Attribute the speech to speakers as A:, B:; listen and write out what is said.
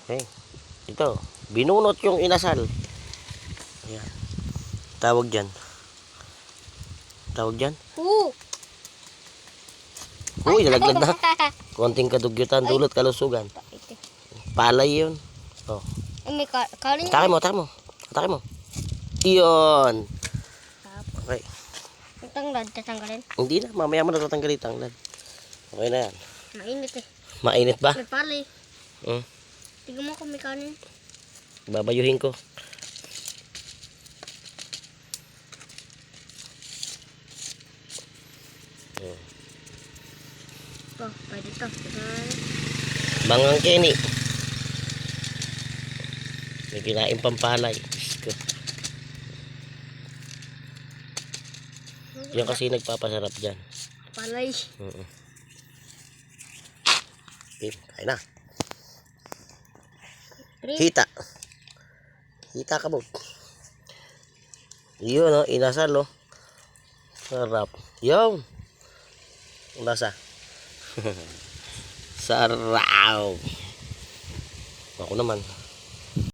A: Okay. Ito, binunot yung inasal. Ayan. Tawag dyan. Tawag dyan? Uy, nalaglag na. Konting kadugyutan, dulot kalusugan. Palay yun. Oh.
B: May kanin.
A: Atake mo, atake mo. Atake mo. Iyon. Okay.
B: Tanglad, tatanggalin.
A: Hindi na, mamaya mo na tatanggalin tanglad. Okay na yan.
B: Mainit eh.
A: Mainit ba?
B: May palay.
A: Hmm.
B: Tignan mo kung may kanin.
A: Babayuhin ko.
B: Oh, pwede to.
A: Bangang Kenny. May kinain pampalay. Yan kasi nagpapasarap dyan.
B: Palay.
A: Okay, kain na.
B: Three.
A: Hita. Hita ka mo. Yun o, inasal o. Sarap. Yung. Lasa. Sarap. Ako naman.